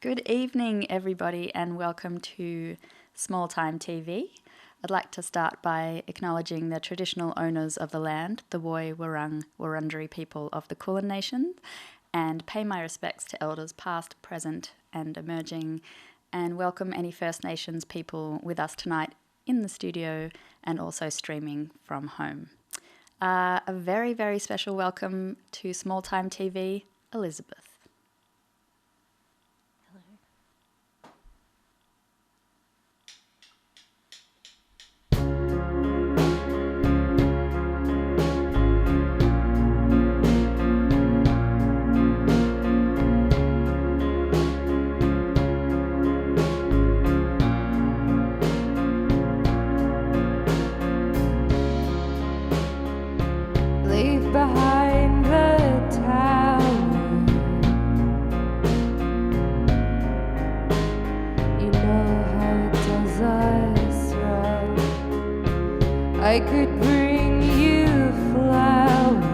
Good evening, everybody, and welcome to Small Time TV. I'd like to start by acknowledging the traditional owners of the land, the Woi Wurrung Wurundjeri people of the Kulin Nation, and pay my respects to elders past, present, and emerging, and welcome any First Nations people with us tonight in the studio and also streaming from home. A very, very special welcome to Small Time TV, Elizabeth. Leave behind the town. You know how it does us wrong. I could bring you flowers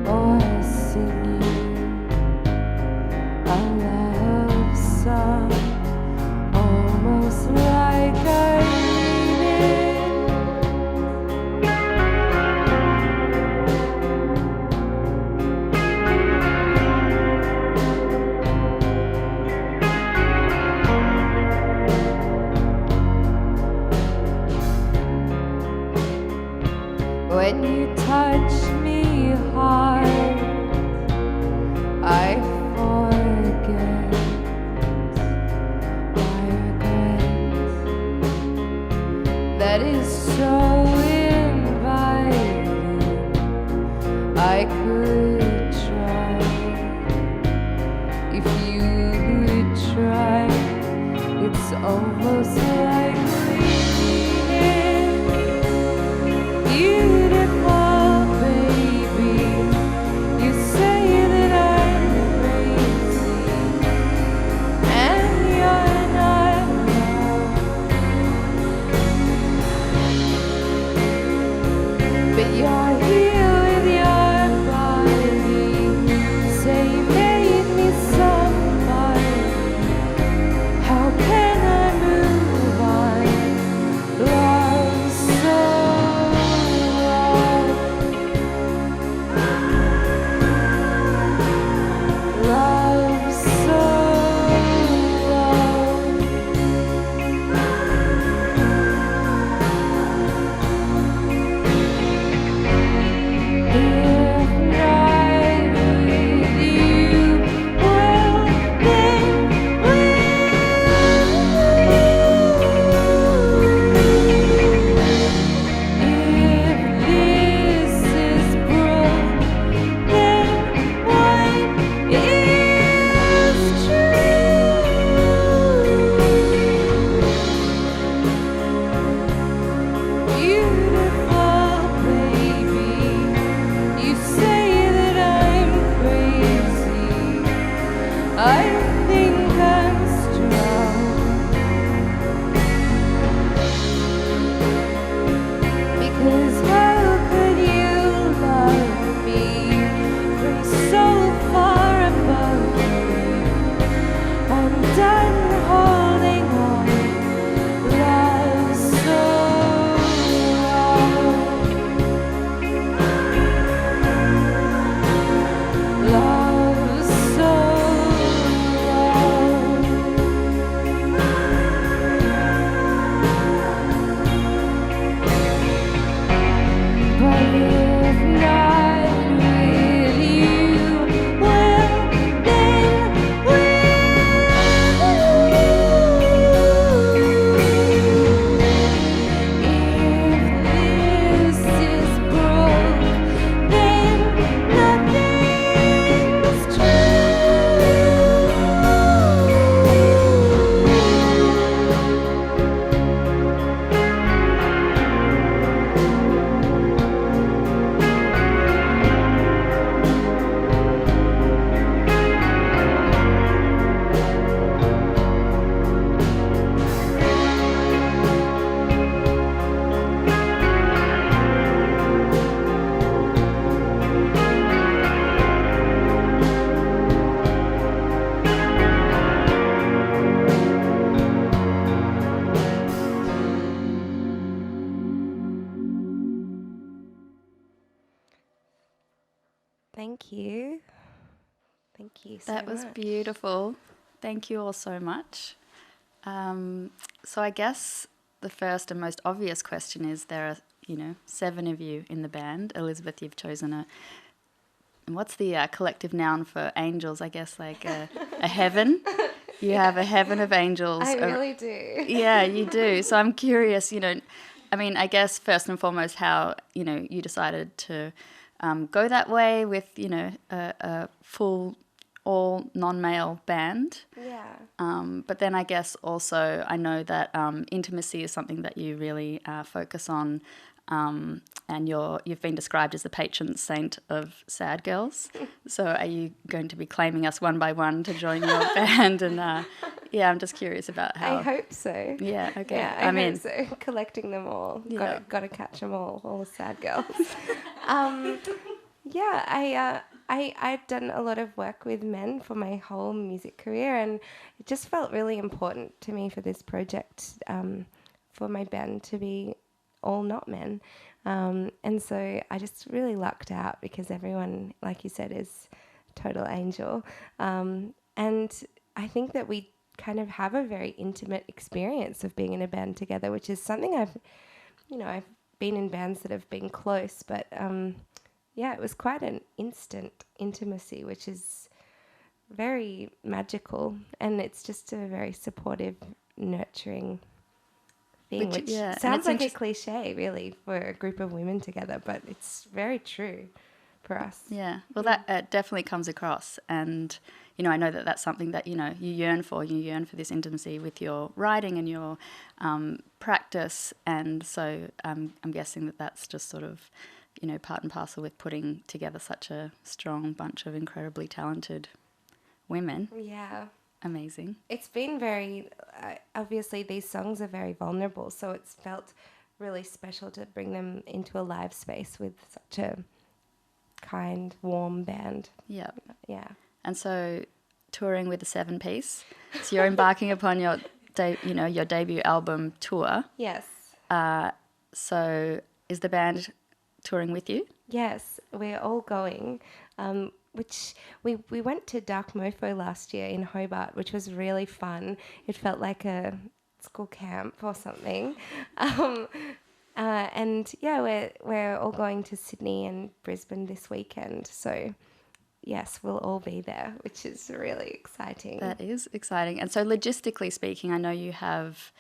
or sing you a love song, almost like I mean it. When you touch me hard, I forget my regrets. That is so inviting. I could try if you would try. It's almost like leaving. Beautiful baby, you say that I'm Thank you so That was much. beautiful. Thank you all so much. So I guess the first and most obvious question is there are, 7 of you in the band. Elizabeth, you've chosen what's the collective noun for angels? I guess like a heaven. You have a heaven of angels. I really do. Yeah, you do. So I'm curious, I guess first and foremost how, you decided to go that way with, a full all non-male band. Yeah. But then I guess also I know that intimacy is something that you really focus on, and you've been described as the patron saint of sad girls. So are you going to be claiming us one by one to join your band? And I'm just curious about how. I hope so. Yeah. Okay. Yeah, I hope so. Collecting them all. Yeah. Got to catch them all the sad girls. I've done a lot of work with men for my whole music career, and it just felt really important to me for this project, for my band to be all not men. And so I just really lucked out because everyone, like you said, is total angel. And I think that we kind of have a very intimate experience of being in a band together, which is something I've been in bands that have been close, but it was quite an instant intimacy, which is very magical, and it's just a very supportive, nurturing thing, which sounds like a cliche, really, for a group of women together, but it's very true for us. Yeah, well, that definitely comes across, and I know that that's something that you yearn for. You yearn for this intimacy with your writing and your practice, and so I'm guessing that that's just sort of part and parcel with putting together such a strong bunch of incredibly talented women. Yeah. Amazing. It's been very, obviously these songs are very vulnerable, so it's felt really special to bring them into a live space with such a kind, warm band. Yeah. Yeah. And so touring with a 7-piece, so you're embarking upon your your debut album tour. Yes. So is the band touring with you? Yes, we're all going, which we went to Dark Mofo last year in Hobart, which was really fun. It felt like a school camp or something. And we're all going to Sydney and Brisbane this weekend. So yes, we'll all be there, which is really exciting. That is exciting. And so logistically speaking, I know you have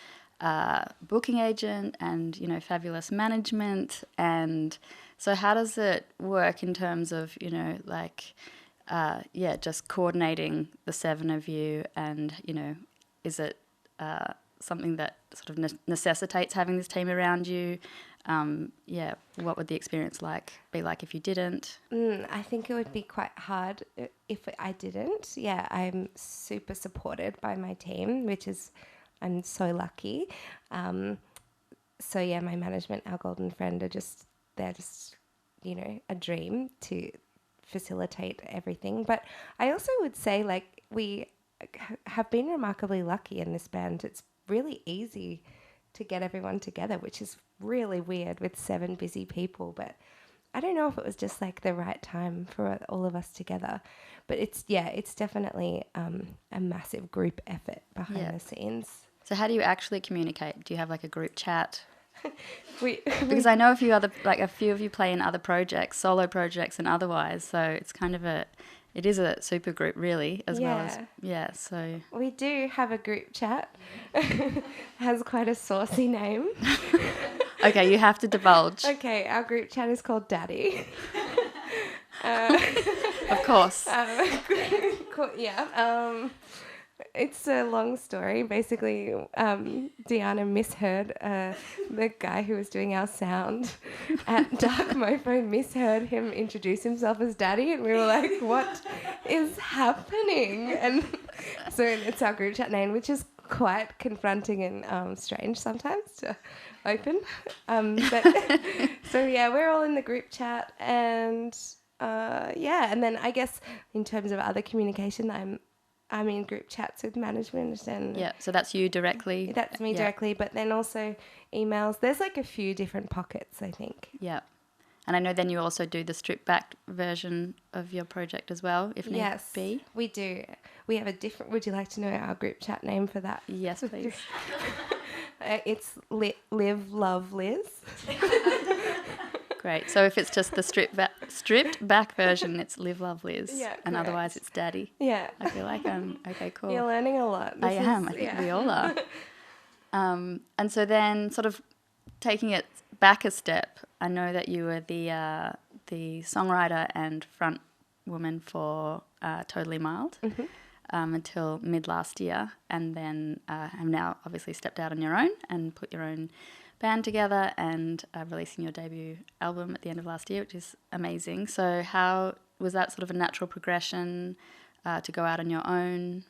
booking agent and fabulous management, and so how does it work in terms of just coordinating the 7 of you, and is it something that sort of necessitates having this team around you? What would the experience be like if you didn't? I think it would be quite hard if I didn't. I'm super supported by my team, I'm so lucky. My management, our golden friend, they're just a dream to facilitate everything. But I also would say we have been remarkably lucky in this band. It's really easy to get everyone together, which is really weird with 7 busy people. But I don't know if it was just the right time for all of us together. But it's definitely a massive group effort behind the scenes. So how do you actually communicate? Do you have a group chat? Because I know a few of you play in other projects, solo projects and otherwise. So it's kind of it is a super group really, as well as, so. We do have a group chat. Has quite a saucy name. Okay, you have to divulge. Okay, our group chat is called Daddy. Of course. It's a long story. Basically, Deanna misheard the guy who was doing our sound at Dark Mofo, misheard him introduce himself as Daddy, and we were like, what is happening? And so it's our group chat name, which is quite confronting and strange sometimes to open. We're all in the group chat, and and then I guess in terms of other communication, I'm in group chats with management, and so that's you directly. That's me directly, but then also emails. There's a few different pockets, I think. Yeah, And I know then you also do the stripped back version of your project as well, if need Yes, be. we do. We have a different... Would you like to know our group chat name for that? Yes, please. It's Live, Love, Liz. Great. So if it's just the stripped back version, it's Live, Love, Liz. Yeah, and correct. otherwise it's Daddy. Yeah. I feel like I'm... Okay, cool. You're learning a lot. I am. I think we all are. And so then sort of taking it back a step, I know that you were the songwriter and front woman for Totally Mild until mid last year, and then have now obviously stepped out on your own and put your own band together and releasing your debut album at the end of last year, which is amazing. So how was that sort of a natural progression to go out on your own?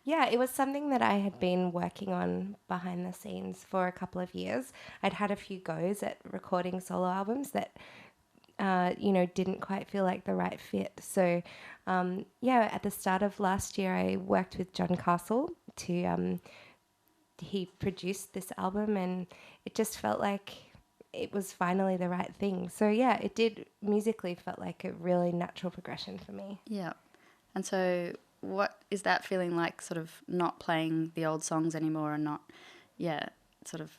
Yeah, it was something that I had been working on behind the scenes for a couple of years. I'd had a few goes at recording solo albums that, didn't quite feel like the right fit. So, at the start of last year, I worked with John Castle to... he produced this album, and it just felt like it was finally the right thing. So, yeah, it did musically felt like a really natural progression for me. Yeah. And so... what is that feeling like, sort of not playing the old songs anymore and not, sort of,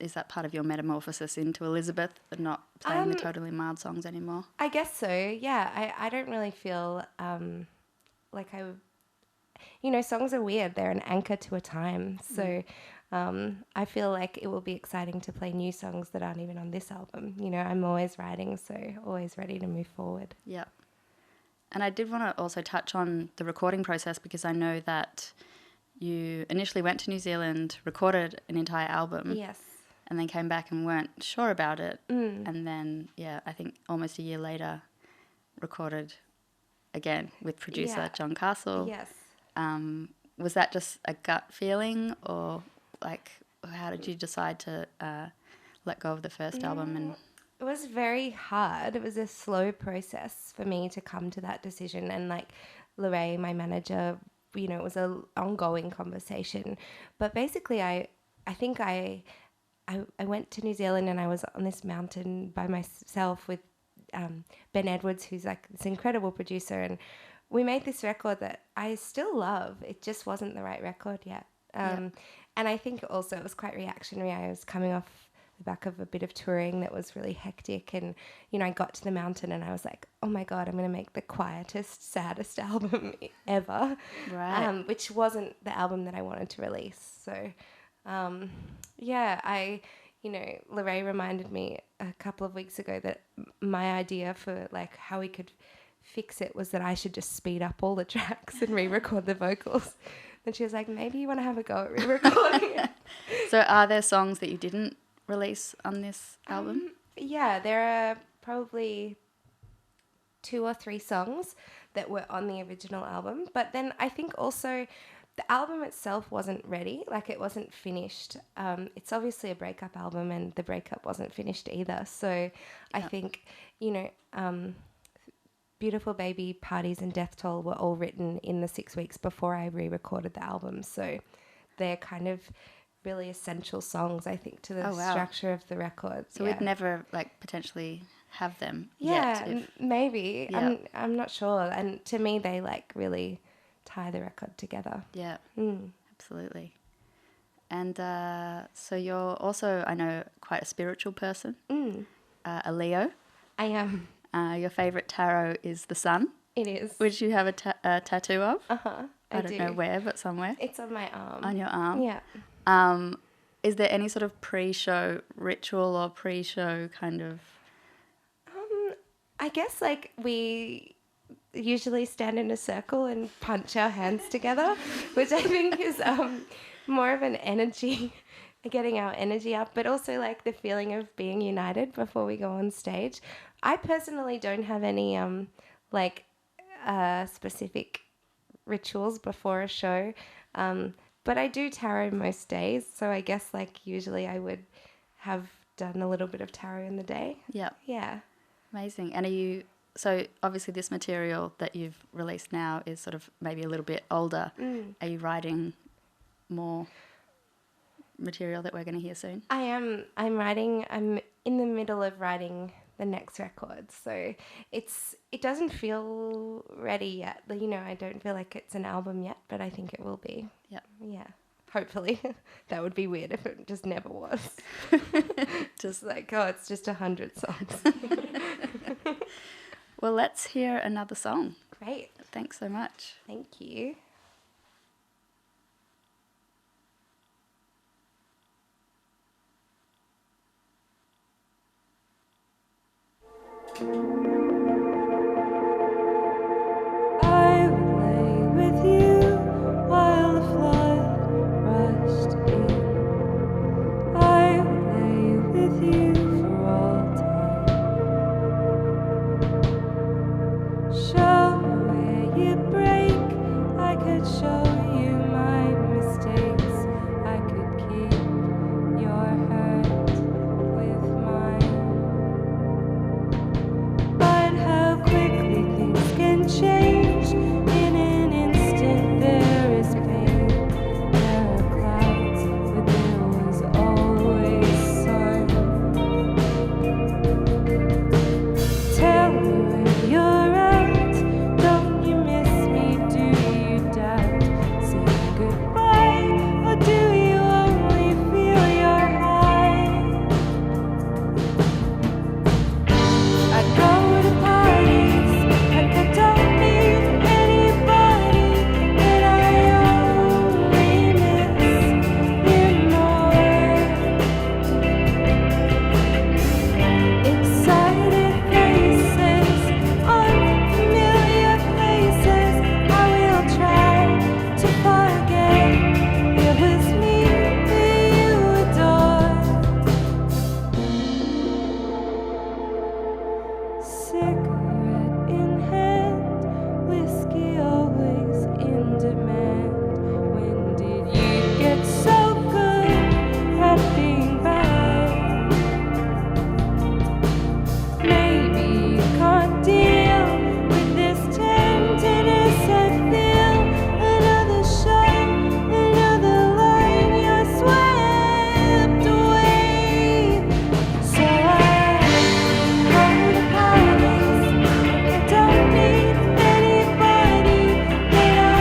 is that part of your metamorphosis into Elizabeth, and not playing the Totally Mild songs anymore? I guess so, yeah. I don't really feel like songs are weird. They're an anchor to a time. So I feel like it will be exciting to play new songs that aren't even on this album. I'm always writing, so always ready to move forward. Yeah. And I did want to also touch on the recording process, because I know that you initially went to New Zealand, recorded an entire album. Yes. And then came back and weren't sure about it. And then, I think almost a year later, recorded again with producer John Castle. Yes. Was that just a gut feeling, or how did you decide to let go of the first album? And it was very hard. It was a slow process for me to come to that decision. And Lorraine, my manager, it was an ongoing conversation. But basically, I think I went to New Zealand, and I was on this mountain by myself with Ben Edwards, who's this incredible producer. And we made this record that I still love. It just wasn't the right record yet. And I think also it was quite reactionary. I was coming off the back of a bit of touring that was really hectic, and I got to the mountain and I was like, oh my god, I'm going to make the quietest, saddest album ever, right. Which wasn't the album that I wanted to release. So Lorraine reminded me a couple of weeks ago that my idea for how we could fix it was that I should just speed up all the tracks and re-record the vocals. And she was like, maybe you want to have a go at re-recording it. So are there songs that you didn't release on this album? Yeah, there are probably 2 or 3 songs that were on the original album. But then I think also the album itself wasn't ready. It wasn't finished. It's obviously a breakup album, and the breakup wasn't finished either. So I think, Beautiful Baby, Parties and Death Toll were all written in the 6 weeks before I re-recorded the album. So they're kind of really essential songs, I think, to the structure of the record. So we'd never potentially have them yet. Yeah, maybe. Yeah. I'm not sure. And to me, they really tie the record together. Yeah, absolutely. And so you're also, I know, quite a spiritual person, a Leo. I am. Your favourite tarot is the sun. It is. Which you have a tattoo of. Uh-huh. I don't know where, but somewhere. It's on my arm. On your arm? Yeah. Is there any sort of pre-show ritual or pre-show kind of... I guess we usually stand in a circle and punch our hands together, which I think is more of an energy, getting our energy up, but also the feeling of being united before we go on stage. I personally don't have any specific rituals before a show, but I do tarot most days, so I guess usually I would have done a little bit of tarot in the day. Yeah. Yeah. Amazing. And so obviously this material that you've released now is sort of maybe a little bit older. Are you writing more material that we're going to hear soon? I am. I'm in the middle of writing the next record. So it doesn't feel ready yet. You know, I don't feel like it's an album yet, but I think it will be. Yep. Yeah. Hopefully. That would be weird if it just never was. Just like, oh, it's just 100 songs. Well, let's hear another song. Great. Thanks so much. Thank you. I would lay with you while the flood rushed in. I would lay with you for all time. Show me where you break. I could show you my mistakes. I could keep your hurt with mine. But how quickly things can change. In an instant there is pain. There are clouds, but there was always sun. Tell me when you're out. Don't you miss me? Do you doubt saying goodbye? Or do you only feel your high? I go to parties and I don't need anybody, and I only miss you more. Excited faces, unfamiliar places. I will try to forget it was me who you adored. Cigarette in hand, whiskey always in demand. When did you get so good at being bad? Maybe you can't deal with this tenderness I feel. Another shot, another line, you're swept away. So I go to parties, I don't need anybody, but I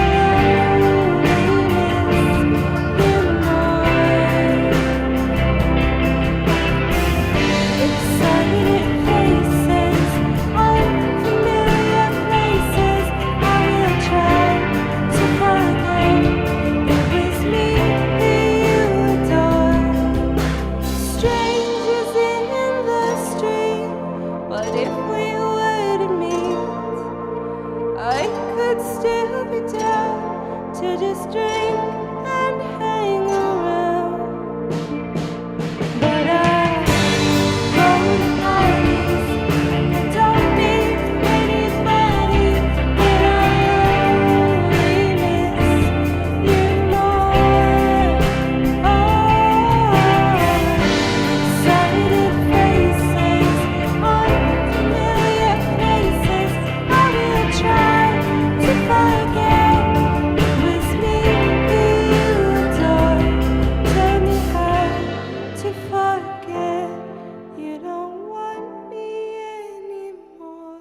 only miss you more. Excited faces, unfamiliar places. I will try to forget it was me who you adored. Strangers in the street, but if we were to meet, I could still be down to just drink and hang around. But I go to parties, I don't need anybody, but I only miss you more. Excited faces, unfamiliar places. I will try to forget it was me who you adored. Tell me how to forget. You don't want me anymore.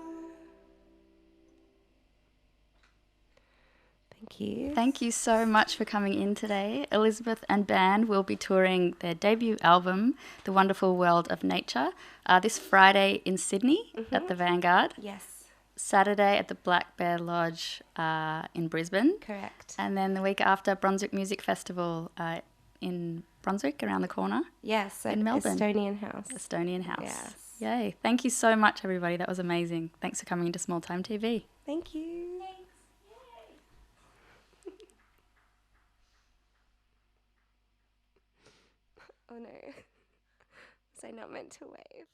Thank you. Thank you so much for coming in today. Elizabeth and band will be touring their debut album, The Wonderful World of Nature, this Friday in Sydney at the Vanguard, Yes, Saturday at the Black Bear Lodge in Brisbane, correct. and then the week after Brunswick Music Festival in Brunswick, around the corner, Yes, at in Melbourne. Estonian House. Estonian House. Yes. Yay. Thank you so much, everybody. That was amazing. Thanks for coming into Small Time TV. Thank you. Oh no. Was I not meant to wave?